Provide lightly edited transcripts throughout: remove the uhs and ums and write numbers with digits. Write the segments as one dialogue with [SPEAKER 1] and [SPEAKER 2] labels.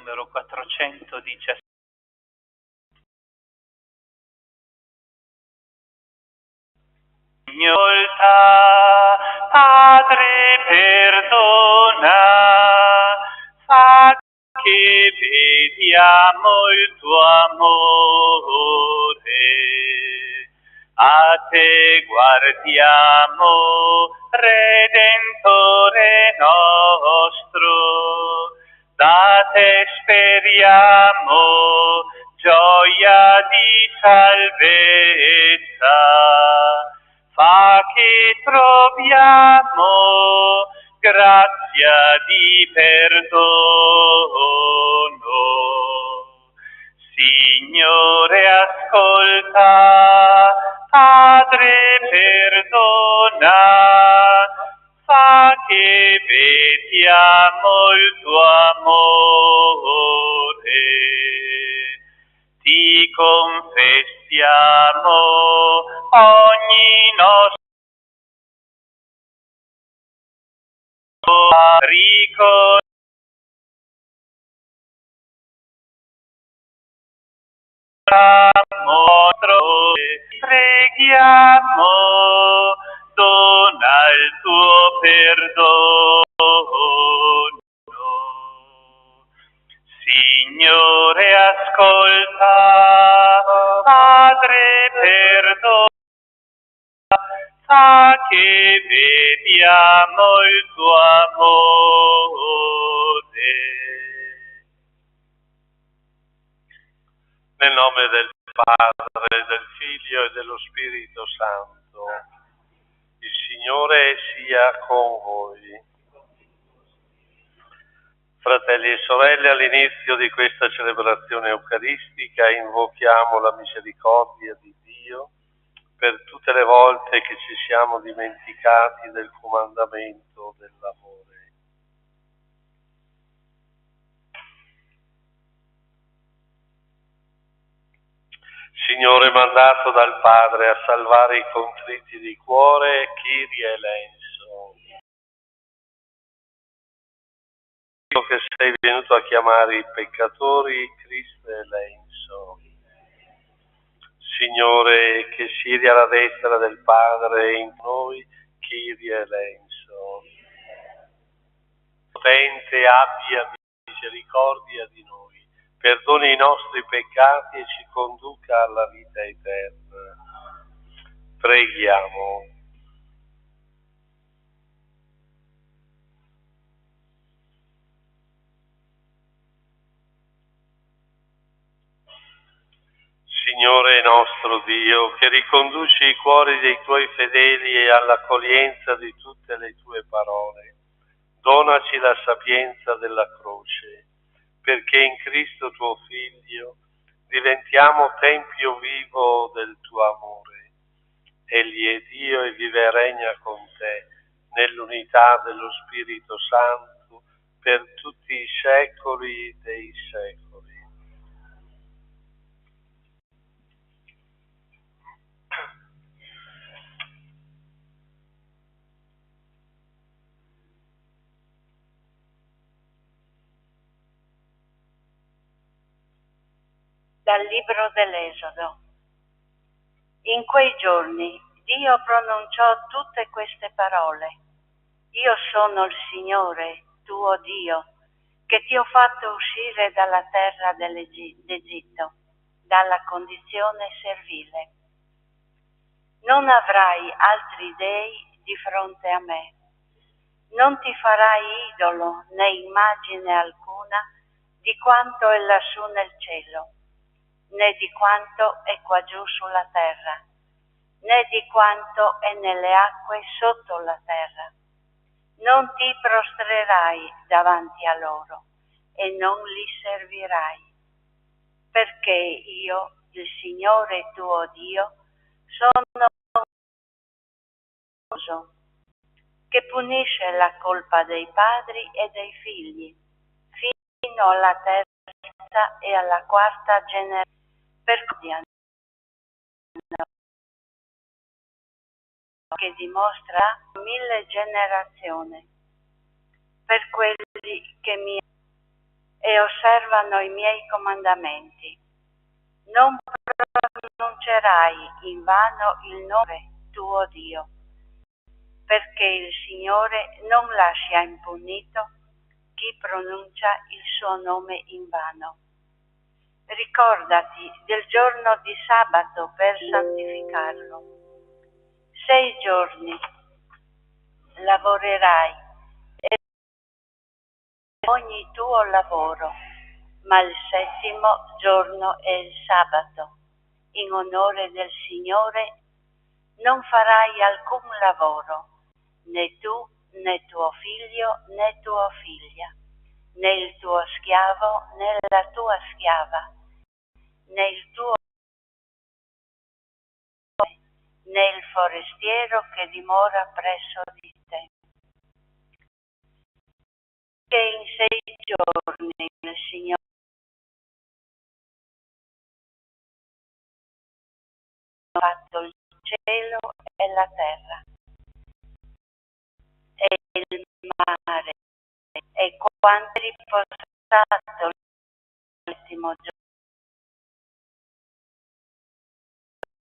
[SPEAKER 1] numero 417. Padre, perdona, fa che vediamo il tuo amore. A te guardiamo, Redentore nostro, da te speriamo gioia di salvezza. Fa che troviamo grazia di perdono. Signore, ascolta, Padre, perdona, fa che vediamo il tuo amore. Ti confessiamo ogni nostro ricordo. Preghiamo, dona il tuo perdono. Signore, ascolta, Padre, perdona, fa che vediamo il tuo amore.
[SPEAKER 2] Nel nome del Padre, del Figlio e dello Spirito Santo. Il Signore sia con voi. Fratelli e sorelle, all'inizio di questa celebrazione eucaristica invochiamo la misericordia di Dio per tutte le volte che ci siamo dimenticati del comandamento dell'amore. Signore, mandato dal Padre a salvare i contritti di cuore, Kyrie eleison. Dio che sei venuto a chiamare i peccatori, Cristo eleison. Signore, che siedi alla destra del Padre in noi, Kyrie eleison. Potente, abbia misericordia di noi. Perdoni i nostri peccati e ci conduca alla vita eterna. Preghiamo. Signore nostro Dio, che riconduci i cuori dei tuoi fedeli all'accoglienza di tutte le tue parole, donaci la sapienza della croce, perché in Cristo tuo Figlio diventiamo tempio vivo del tuo amore. Egli è Dio e vive e regna con te nell'unità dello Spirito Santo per tutti i secoli dei secoli.
[SPEAKER 3] Dal libro dell'Esodo. In quei giorni Dio pronunciò tutte queste parole. Io sono il Signore, tuo Dio, che ti ho fatto uscire dalla terra d'Egitto, dalla condizione servile. Non avrai altri dei di fronte a me. Non ti farai idolo né immagine alcuna di quanto è lassù nel cielo, né di quanto è qua giù sulla terra, né di quanto è nelle acque sotto la terra. Non ti prostrerai davanti a loro e non li servirai, perché io, il Signore tuo Dio, sono che punisce la colpa dei padri e dei figli, fino alla terza e alla quarta generazione, per cui che dimostra 1000 generazioni per quelli che mi e osservano i miei comandamenti. Non pronuncerai invano il nome tuo Dio, perché il Signore non lascia impunito chi pronuncia il suo nome invano. Ricordati del giorno di sabato per santificarlo. 6 giorni lavorerai e ogni tuo lavoro, ma il 7° giorno è il sabato. In onore del Signore non farai alcun lavoro, né tu, né tuo figlio, né tua figlia, né il tuo schiavo, né la tua schiava, né il tuo né il forestiero che dimora presso di te. Che in 6 giorni il Signore ha fatto il cielo e la terra, e il mare, e quanto è riposato l'ultimo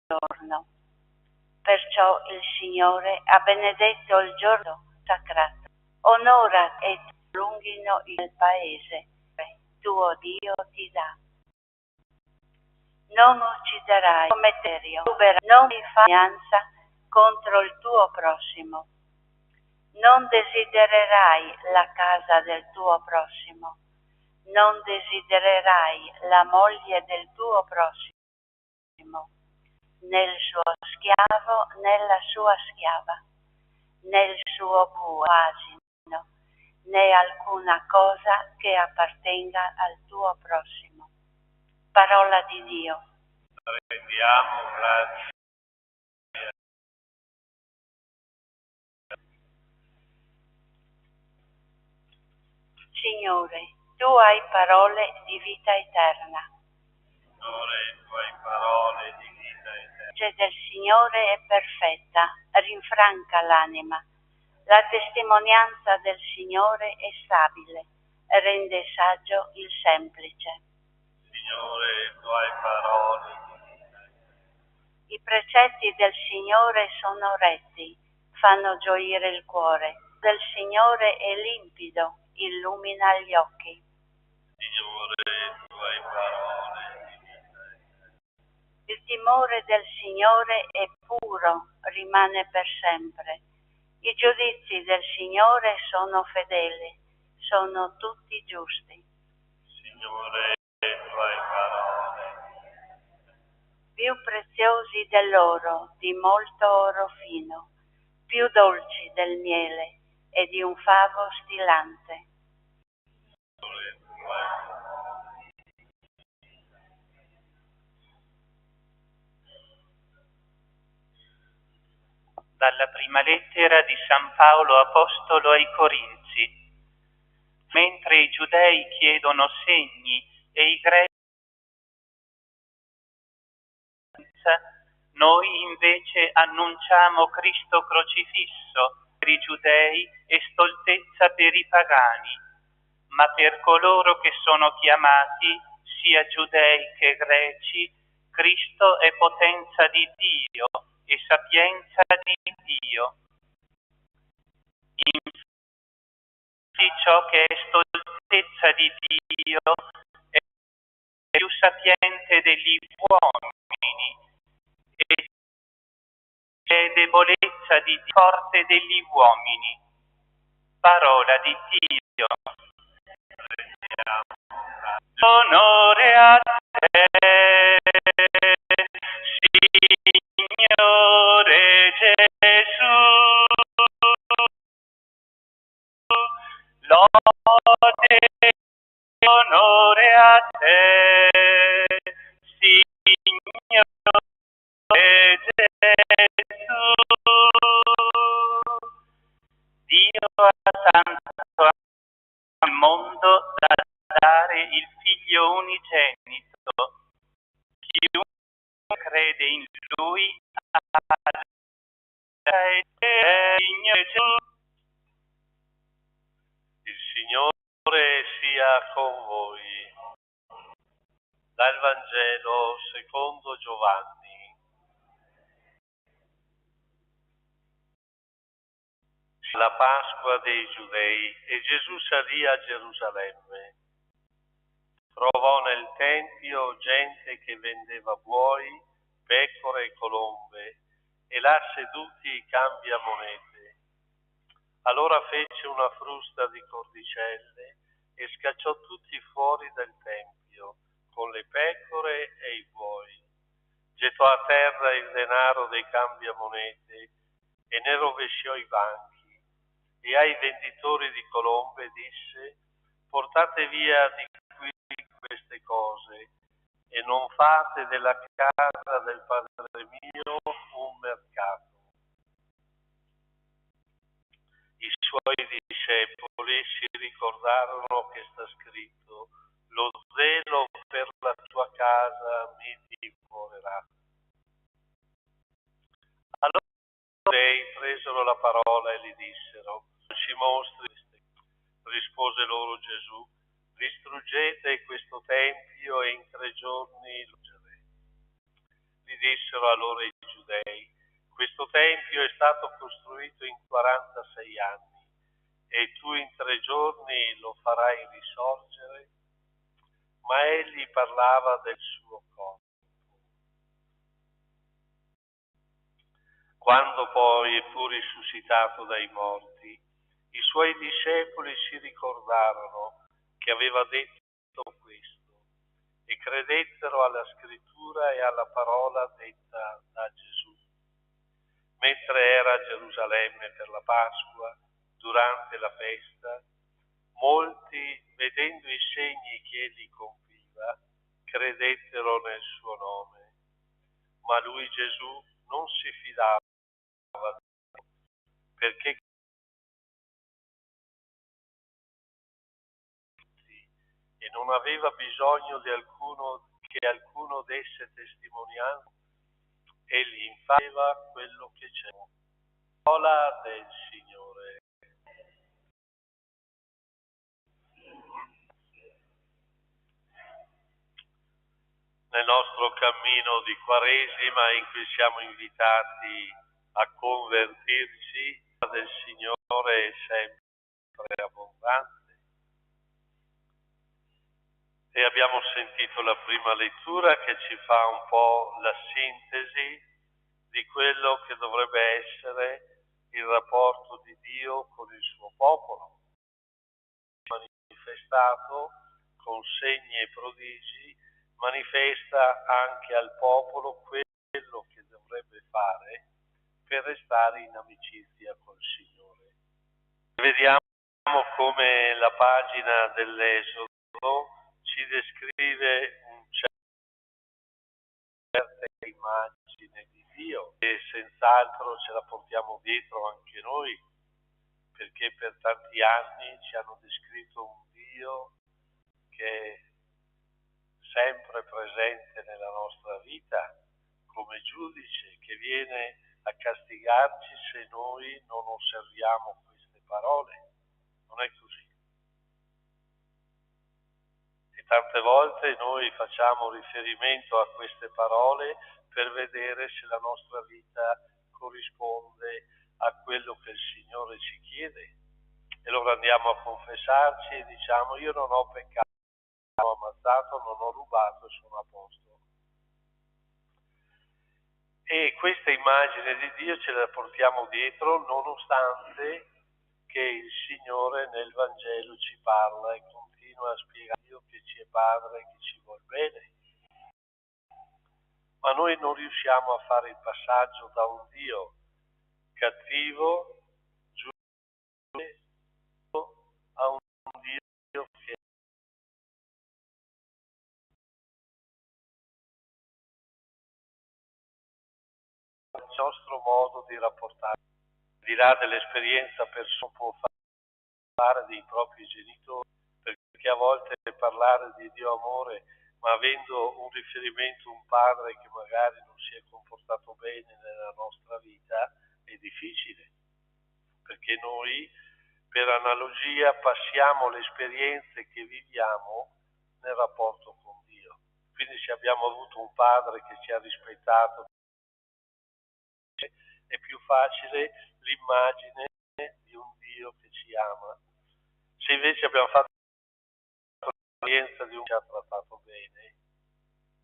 [SPEAKER 3] giorno. Perciò il Signore ha benedetto il giorno sacrato. Onora e allunghino il paese, tuo Dio ti dà. Non ucciderai, non fai alleanza contro il tuo prossimo. Non desidererai la casa del tuo prossimo. Non desidererai la moglie del tuo prossimo, né il suo schiavo, né la sua schiava, né il suo bue, asino, né alcuna cosa che appartenga al tuo prossimo. Parola di Dio.
[SPEAKER 2] Rendiamo grazie.
[SPEAKER 3] Signore, tu hai parole di vita eterna.
[SPEAKER 2] Signore, tu hai parole di vita eterna.
[SPEAKER 3] La legge del Signore è perfetta, rinfranca l'anima. La testimonianza del Signore è stabile, rende saggio il semplice.
[SPEAKER 2] Signore, tu hai parole di vita eterna.
[SPEAKER 3] I precetti del Signore sono retti, fanno gioire il cuore. Del Signore è limpido, illumina gli occhi.
[SPEAKER 2] Signore, tu hai parole di vita eterna.
[SPEAKER 3] Il timore del Signore è puro, rimane per sempre. I giudizi del Signore sono fedeli, sono tutti giusti.
[SPEAKER 2] Signore, tu hai parole.
[SPEAKER 3] Più preziosi dell'oro, di molto oro fino, più dolci del miele e di un favo stilante.
[SPEAKER 2] Signore, tu hai parole.
[SPEAKER 4] Dalla prima lettera di San Paolo Apostolo ai Corinzi. Mentre i giudei chiedono segni e i greci, noi invece annunciamo Cristo crocifisso per i giudei e stoltezza per i pagani, ma per coloro che sono chiamati, sia giudei che greci, Cristo è potenza di Dio e sapienza di Dio. Infatti ciò che è stoltezza di Dio è più sapiente degli uomini e è debolezza di forte degli uomini. Parola di Dio. L'onore a te, Signore Gesù. Lode e onore a te, Signore Gesù. Dio ha tanto al mondo da dare il Figlio unigenito. Chiunque crede in Lui ha
[SPEAKER 2] Il Signore sia con voi. Dal Vangelo secondo Giovanni. La Pasqua dei Giudei e Gesù salì a Gerusalemme. Trovò nel Tempio gente che vendeva buoi, pecore e colombe e là seduti i cambiamonete. Allora fece una frusta di cordicelle e scacciò tutti fuori del Tempio, con le pecore e i buoi. Gettò a terra il denaro dei cambiamonete e ne rovesciò i banchi. E ai venditori di colombe disse: portate via di qui queste cose e non fate della casa del Padre mio un mercato. I suoi discepoli si ricordarono che sta scritto: lo zelo per la tua casa mi divorerà. Allora lei presero la parola e gli dissero: ci mostri. Rispose loro Gesù: distruggete questo tempio e in 3 giorni lo ricostruirete. Gli dissero allora i giudei: questo tempio è stato costruito in 46 anni e tu in 3 giorni lo farai risorgere? Ma egli parlava del suo corpo. Quando poi fu risuscitato dai morti, i suoi discepoli si ricordarono che aveva detto questo e credettero alla scrittura e alla parola detta da Gesù. Mentre era a Gerusalemme per la Pasqua, durante la festa, molti, vedendo i segni che egli compiva, credettero nel suo nome. Ma lui, Gesù, non si fidava perché e non aveva bisogno di che alcuno desse testimonianza, egli faceva quello che c'era. Parola del Signore. Nel nostro cammino di Quaresima in cui siamo invitati a convertirci, del Signore è sempre abbondante. E abbiamo sentito la prima lettura che ci fa un po' la sintesi di quello che dovrebbe essere il rapporto di Dio con il suo popolo, manifestato con segni e prodigi, manifesta anche al popolo quello che dovrebbe fare per restare in amicizia col Signore. Vediamo come la pagina dell'Esodo ci descrive certe immagini di Dio e senz'altro ce la portiamo dietro anche noi, perché per tanti anni ci hanno descritto un Dio che è sempre presente nella nostra vita come giudice, che viene a castigarci se noi non osserviamo queste parole. Non è così. E tante volte noi facciamo riferimento a queste parole per vedere se la nostra vita corrisponde a quello che il Signore ci chiede. E allora andiamo a confessarci e diciamo: io non ho peccato, non ho ammazzato, non ho rubato, sono a posto. E questa immagine di Dio ce la portiamo dietro nonostante che il Signore nel Vangelo ci parla e continua a spiegare Dio che ci è Padre, che ci vuol bene. Ma noi non riusciamo a fare il passaggio da un Dio cattivo, giusto, a un Dio che è il nostro modo di rapportarci. Al di là dell'esperienza persona può fare dei propri genitori, perché a volte parlare di Dio amore, ma avendo un riferimento, un padre che magari non si è comportato bene nella nostra vita, è difficile, perché noi Per analogia passiamo le esperienze che viviamo nel rapporto con Dio. Quindi se abbiamo avuto un padre che ci ha rispettato, è più facile l'immagine di un Dio che ci ama. Se invece abbiamo fatto l'esperienza di un che ci ha trattato bene,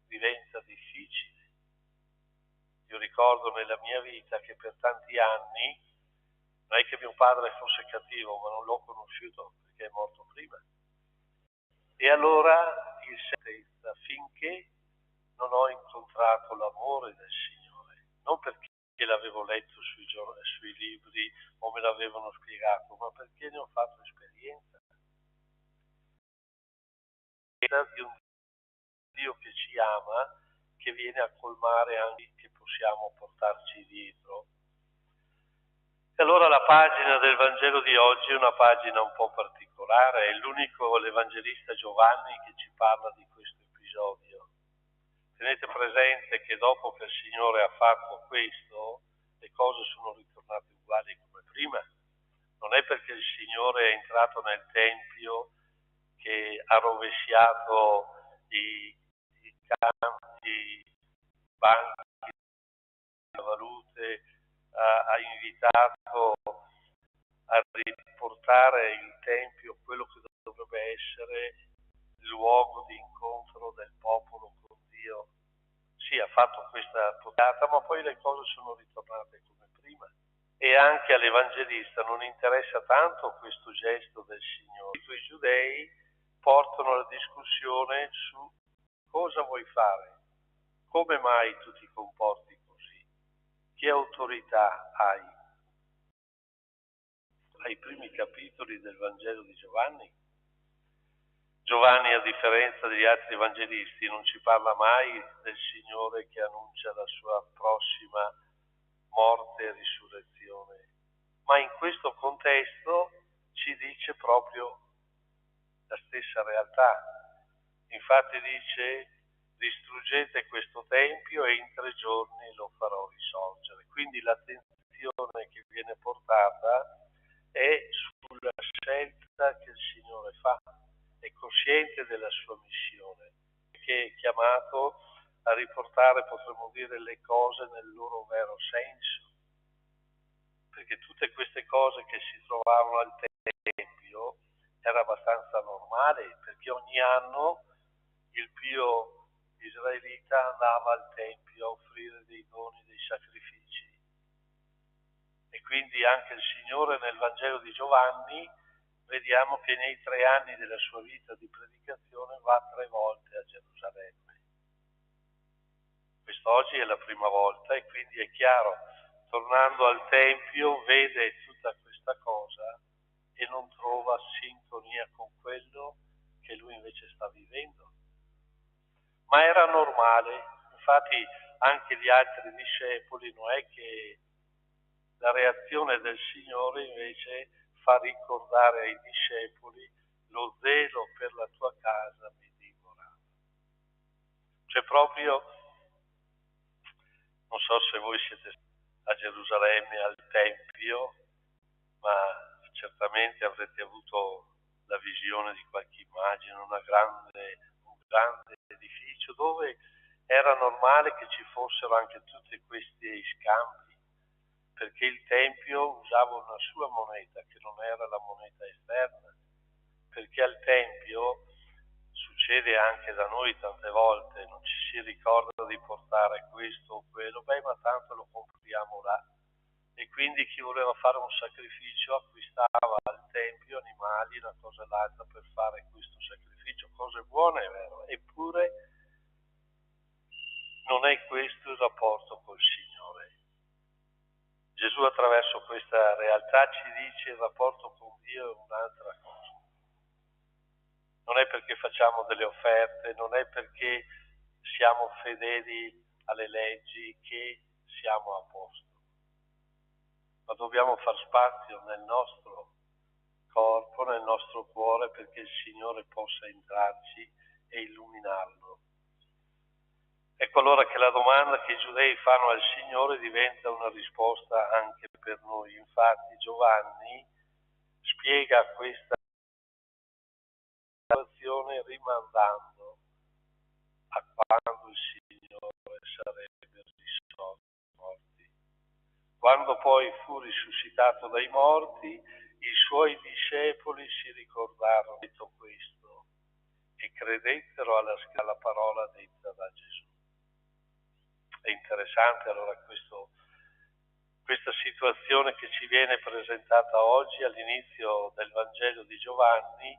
[SPEAKER 2] diventa difficile. Io ricordo nella mia vita che per tanti anni, non è che mio padre fosse cattivo, ma non l'ho conosciuto perché è morto prima. E allora in certezza, finché non ho incontrato l'amore del Signore, non perché l'avevo letto sui libri o me l'avevano spiegato, ma perché ne ho fatto esperienza di un Dio che ci ama, che viene a colmare anche che possiamo portarci dietro. E allora la pagina del Vangelo di oggi è una pagina un po' particolare, è l'unico l'Evangelista Giovanni che ci parla di questo episodio. Tenete presente che dopo che il Signore ha fatto questo, le cose sono ritornate uguali come prima. Non è perché il Signore è entrato nel Tempio che ha rovesciato i campi, i banchi, le valute, ha invitato a riportare il Tempio quello che dovrebbe essere il luogo di incontro del popolo con Dio. Sì, ha fatto questa potata, ma poi le cose sono ritornate come prima. E anche all'Evangelista non interessa tanto questo gesto del Signore. I giudei portano la discussione su cosa vuoi fare, come mai tu ti comporti così, che autorità hai. Ai primi capitoli del Vangelo di Giovanni, Giovanni, a differenza degli altri evangelisti, non ci parla mai del Signore che annuncia la sua prossima morte e risurrezione, ma in questo contesto ci dice proprio la stessa realtà. Infatti dice: distruggete questo tempio e in 3 giorni lo farò risorgere. Quindi l'attenzione che viene portata è sulla scelta che il Signore fa, è cosciente della sua missione, che è chiamato a riportare, potremmo dire, le cose nel loro vero senso, perché tutte queste cose che si trovavano al Tempio era abbastanza normale, perché ogni anno il pio israelita andava al Tempio a offrire dei doni, dei sacrifici. E quindi anche il Signore nel Vangelo di Giovanni vediamo che nei 3 anni della sua vita di predicazione va 3 volte a Gerusalemme. Quest'oggi è la prima volta e quindi è chiaro, tornando al Tempio vede tutta questa cosa e non trova sintonia con quello che lui invece sta vivendo. Ma era normale, infatti anche gli altri discepoli, non è che la reazione del Signore invece fa ricordare ai discepoli: lo zelo per la tua casa mi divorava. Cioè proprio, non so se voi siete a Gerusalemme, al Tempio, ma certamente avrete avuto la visione di qualche immagine, un grande edificio dove era normale che ci fossero anche tutti questi scambi, perché il Tempio usava una sua moneta che non era la moneta esterna, perché al Tempio succede anche da noi tante volte, non ci si ricorda di portare questo o quello, ma tanto lo compriamo là. E quindi chi voleva fare un sacrificio acquistava al Tempio animali, una cosa e l'altra per fare questo sacrificio, cose buone, è vero, eppure non è questo il rapporto col Signore. Gesù attraverso questa realtà ci dice: il rapporto con Dio è un'altra cosa. Non è perché facciamo delle offerte, non è perché siamo fedeli alle leggi che siamo a posto, ma dobbiamo far spazio nel nostro corpo, nel nostro cuore, perché il Signore possa entrarci e illuminarlo. Ecco allora che la domanda che i giudei fanno al Signore diventa una risposta anche per noi. Infatti Giovanni spiega questa situazione rimandando a quando il Signore sarebbe risorto dai morti. Quando poi fu risuscitato dai morti, i suoi discepoli si ricordarono di tutto questo e credettero alla parola detta da Gesù. È interessante allora questa situazione che ci viene presentata oggi all'inizio del Vangelo di Giovanni,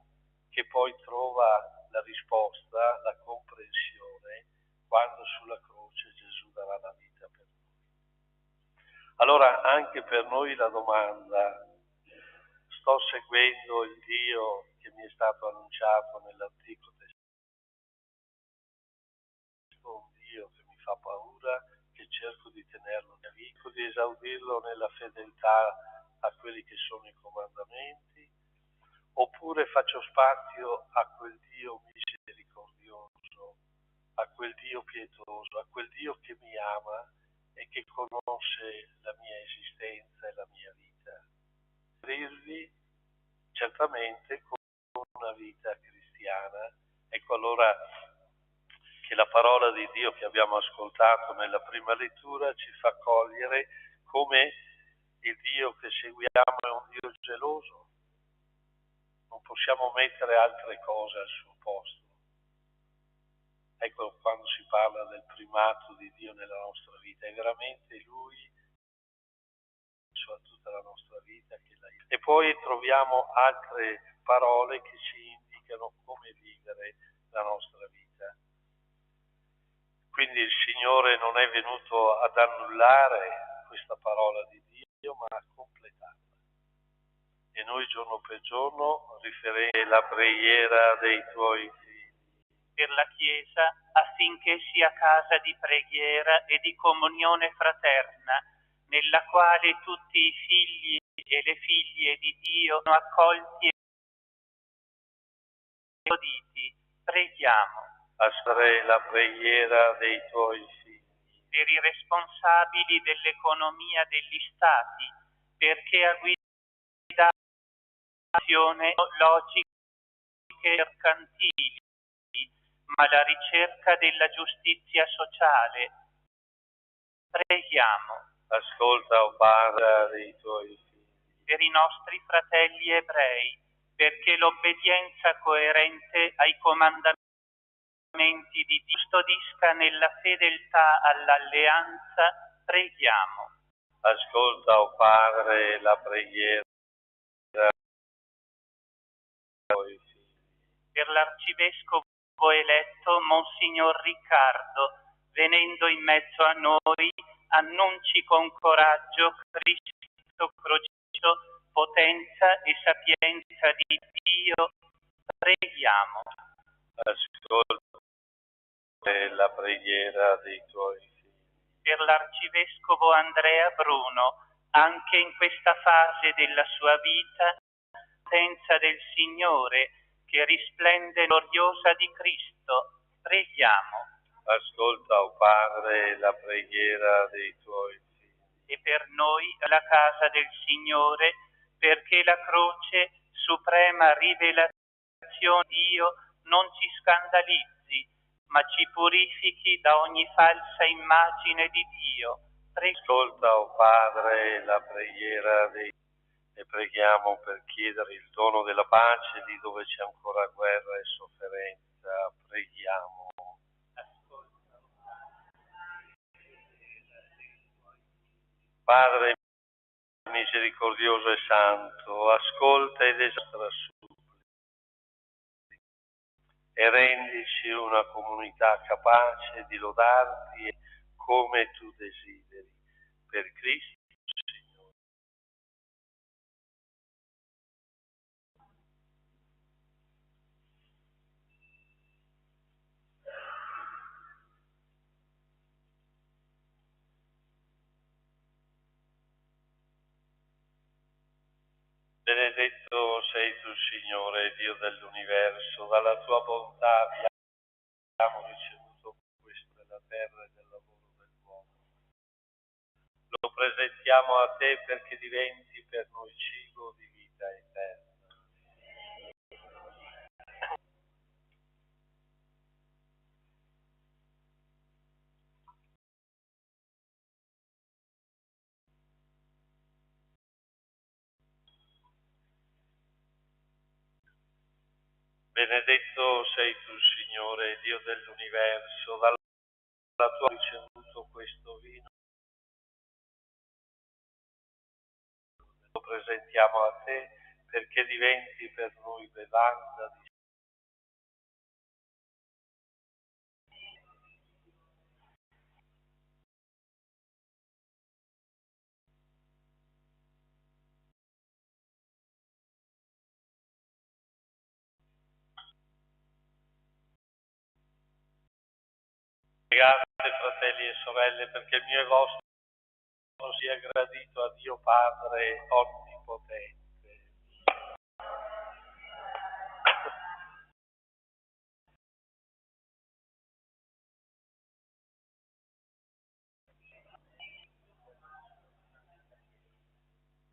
[SPEAKER 2] che poi trova la risposta, la comprensione, quando sulla croce Gesù darà la vita per noi. Allora anche per noi la domanda: sto seguendo il Dio che mi è stato annunciato nell'Antico Testamento, un Dio che mi fa paura, che cerco di tenerlo nel vico, di esaudirlo nella fedeltà a quelli che sono i comandamenti, oppure faccio spazio a quel Dio misericordioso, a quel Dio pietoso, a quel Dio che mi ama e che conosce la mia esistenza e la mia vita. Dirvi certamente con una vita cristiana. Ecco allora che la parola di Dio che abbiamo ascoltato nella prima lettura ci fa cogliere come il Dio che seguiamo è un Dio geloso. Non possiamo mettere altre cose al suo posto. Ecco quando si parla del primato di Dio nella nostra vita, è veramente Lui su tutta la nostra vita che la... E poi troviamo altre parole che ci indicano come vivere la nostra vita. Quindi il Signore non è venuto ad annullare questa parola di Dio, ma a completarla. E noi giorno per giorno riferire la preghiera dei tuoi figli
[SPEAKER 4] per la Chiesa, affinché sia casa di preghiera e di comunione fraterna, nella quale tutti i figli e le figlie di Dio sono accolti e uditi. Preghiamo.
[SPEAKER 2] Ascoltare la preghiera dei tuoi figli.
[SPEAKER 4] Per i responsabili dell'economia degli Stati, perché a guidare azione logiche mercantili, ma la ricerca della giustizia sociale. Preghiamo.
[SPEAKER 2] Ascolta, o Padre, dei tuoi figli.
[SPEAKER 4] Per i nostri fratelli ebrei, perché l'obbedienza coerente ai comandamenti di Dio custodisca nella fedeltà all'alleanza. Preghiamo.
[SPEAKER 2] Ascolta, o Padre, la preghiera dei tuoi figli.
[SPEAKER 4] Per l'arcivescovo eletto Monsignor Riccardo, venendo in mezzo a noi, annunci con coraggio Cristo crocifisso, potenza e sapienza di Dio. Preghiamo.
[SPEAKER 2] Ascolta la preghiera dei tuoi figli.
[SPEAKER 4] Per l'arcivescovo Andrea Bruno, anche in questa fase della sua vita, potenza del Signore che risplende gloriosa di Cristo. Preghiamo.
[SPEAKER 2] Ascolta, o Padre, la preghiera dei tuoi figli.
[SPEAKER 4] E per noi la casa del Signore, perché la croce, suprema rivelazione di Dio, non ci scandalizzi, ma ci purifichi da ogni falsa immagine di Dio.
[SPEAKER 2] Ascolta, o Padre, la preghiera dei tuoi figli. E preghiamo per chiedere il dono della pace lì dove c'è ancora guerra e sofferenza. Preghiamo. Padre misericordioso e santo, ascolta ed esaspera supplica e rendici una comunità capace di lodarti come tu desideri. Per Cristo Signore. Benedetto sei tu, Signore, Dio dell'universo, dalla tua bontà abbiamo ricevuto questo della terra e del lavoro dell'uomo. Lo presentiamo a te perché diventi per noi cibo di vita eterna. Benedetto sei tu, Signore, Dio dell'universo, dalla tua ricevuto questo vino, lo presentiamo a te perché diventi per noi bevanda di Pregate, fratelli e sorelle, perché il mio e vostro sia gradito a Dio Padre Onnipotente.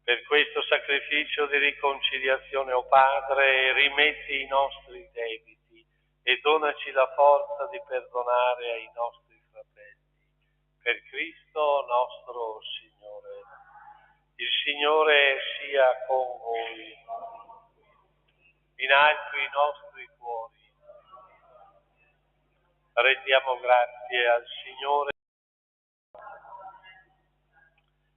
[SPEAKER 2] Per questo sacrificio di riconciliazione, o Padre, rimetti i nostri debiti e donaci la forza di perdonare ai nostri fratelli. Per Cristo nostro Signore. Il Signore sia con voi. In alto i nostri cuori. Rendiamo grazie al Signore.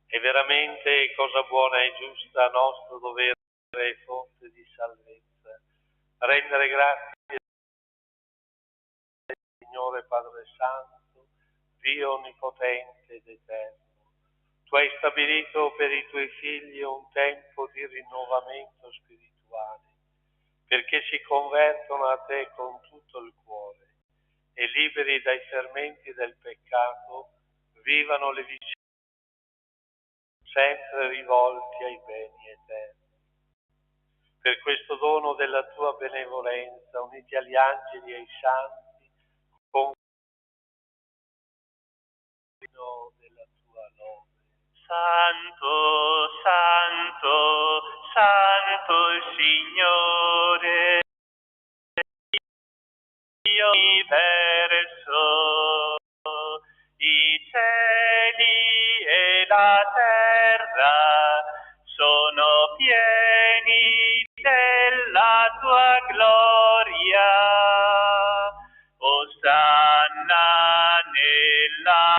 [SPEAKER 2] È veramente cosa buona e giusta, nostro dovere e fonte di salvezza. Rendere grazie al Signore Padre Santo, Dio Onnipotente ed Eterno. Tu hai stabilito per i tuoi figli un tempo di rinnovamento spirituale, perché si convertono a te con tutto il cuore e liberi dai fermenti del peccato, vivano le vicende sempre rivolti ai beni eterni. Per questo dono della tua benevolenza, uniti agli angeli e ai santi, con della tua lode.
[SPEAKER 4] Santo, santo, santo il Signore, Dio universo, i cieli e la terra sono pieni della tua gloria. Osanna nella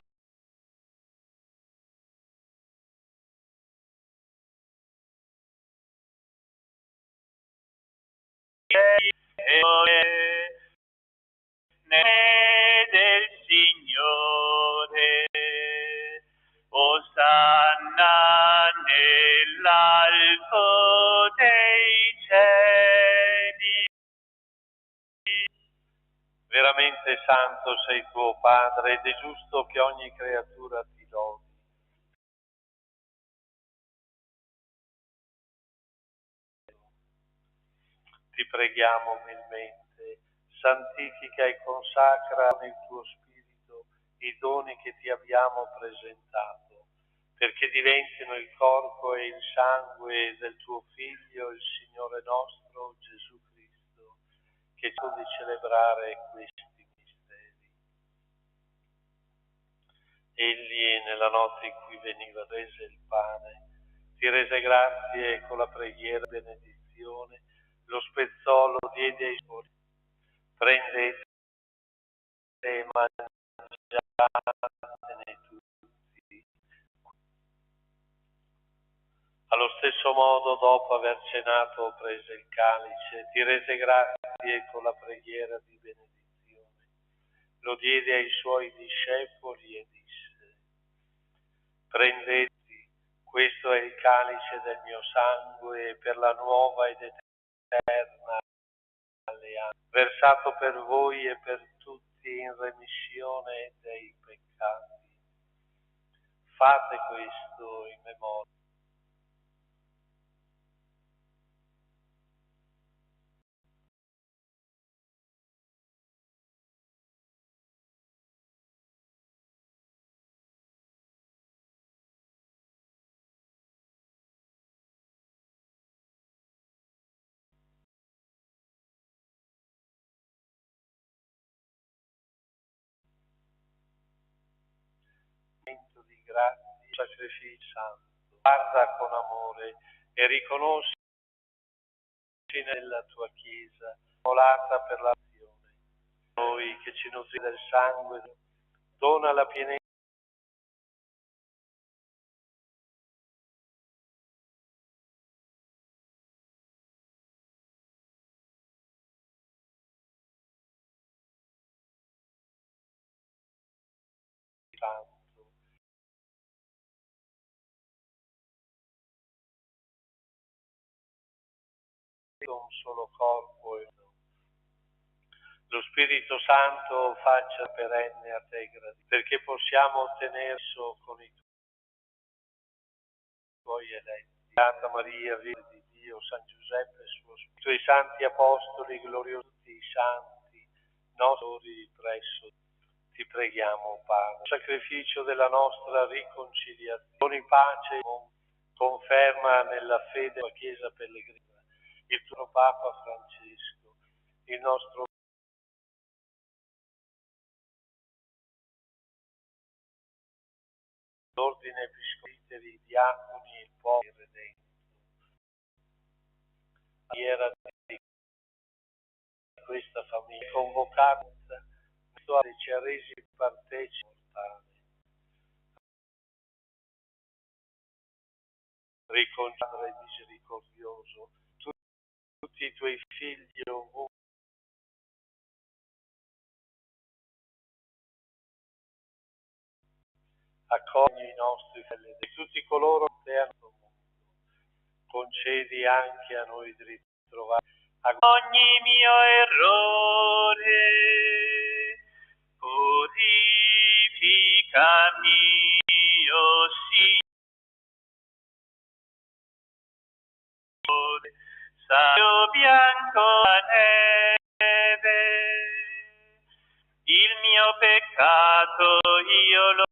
[SPEAKER 4] del Signore, Osanna nell'alto dei cieli.
[SPEAKER 2] Veramente santo sei tuo Padre, ed è giusto che ogni creatura ti lodi. Ti preghiamo umilmente, santifica e consacra nel tuo Spirito i doni che ti abbiamo presentato, perché diventino il corpo e il sangue del tuo Figlio, il Signore nostro Gesù Cristo, che tu di celebrare questi misteri. Egli, nella notte in cui veniva reso il pane, ti rese grazie e con la preghiera e benedizione lo spezzò, lo diede ai suoi. Prendete e mangiatene tutti. Allo stesso modo, dopo aver cenato, prese il calice, ti rese grazie e con la preghiera di benedizione lo diede ai suoi discepoli e disse: prendete, questo è il calice del mio sangue per la nuova ed eterna alleanza, versato per voi e per tutti in remissione dei peccati. Fate questo in memoria. Di grazia, sacrificio santo. Guarda con amore e riconosci nella tua Chiesa volata per la nazione. Noi che ci nutri del sangue, dona la pienezza di santo. Un solo corpo e lo Spirito Santo faccia perenne a te gradito, perché possiamo ottenere esso con i tuoi eletti. Beata Maria, Vergine di Dio, San Giuseppe, suo Spirito, i tuoi santi apostoli, gloriosi i santi, nostri presso, ti preghiamo, Padre. Sacrificio della nostra riconciliazione, doni pace, conferma nella fede la Chiesa pellegrina, il tuo Papa Francesco, il nostro l'ordine episcopale, i diaconi e il popolo redento. Era di questa famiglia convocata, ci ha resi partecipi mortali. Riconciliare misericordioso, tutti i tuoi figli ovunque, accogli i nostri fedeli e tutti coloro che te hanno mondo. Concedi anche a noi di ritrovare
[SPEAKER 4] ogni mio errore, purificami, oh Signore, saio bianco a neve, il mio peccato io lo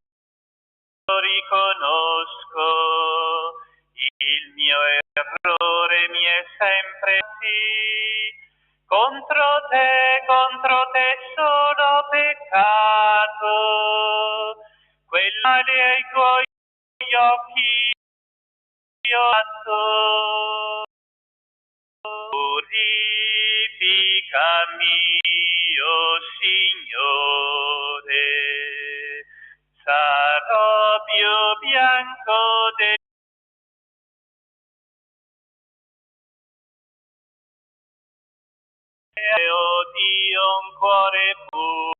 [SPEAKER 4] riconosco, il mio errore mi è sempre sì, contro te solo peccato, quel male ai tuoi occhi io atto, purificami, oh Signore, sarò più bianco del oh Dio, un cuore puro,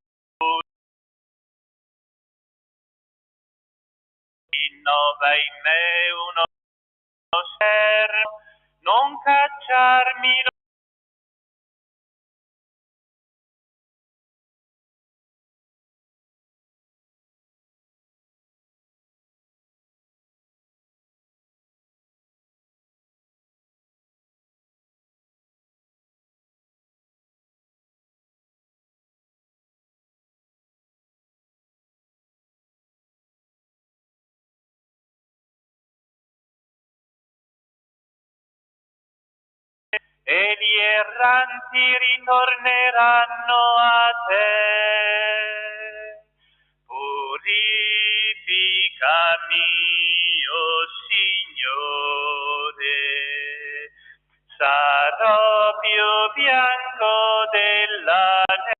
[SPEAKER 4] innova in me uno servo, non cacciarmi e gli erranti ritorneranno a te. Purificami, oh Signore, sarò più bianco della neve.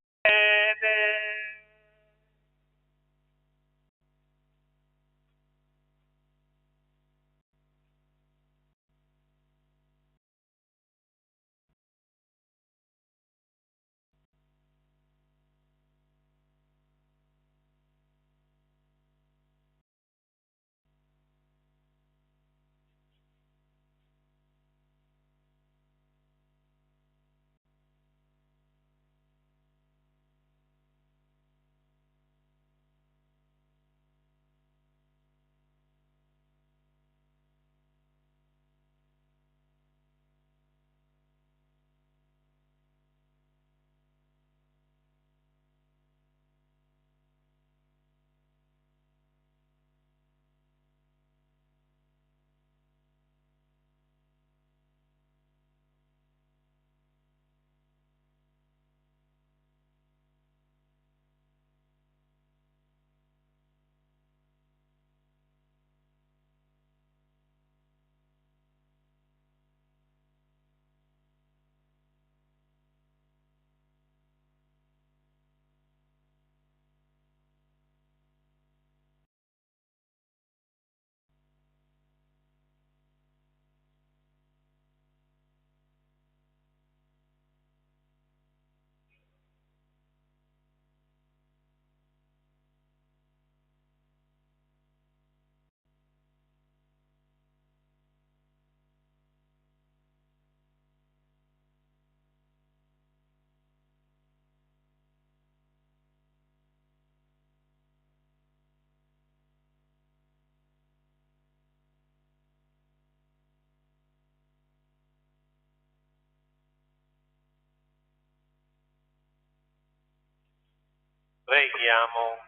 [SPEAKER 2] Preghiamo.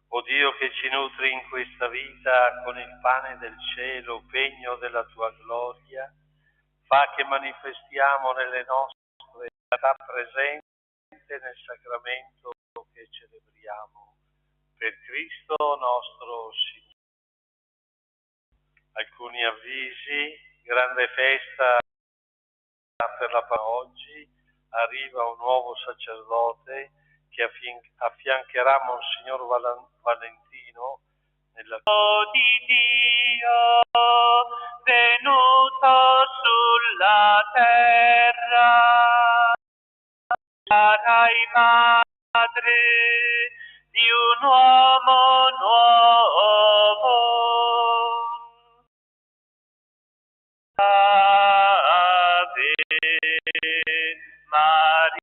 [SPEAKER 2] O Dio che ci nutri in questa vita con il pane del cielo, pegno della tua gloria, fa che manifestiamo nelle nostre realtà presente nel sacramento che celebriamo. Per Cristo nostro Signore. Alcuni avvisi: grande festa per la oggi, arriva un nuovo sacerdote che affiancherà Monsignor Valentino nella
[SPEAKER 4] di Dio venuto sulla terra, sarai madre di un uomo nuovo. Ave Maria.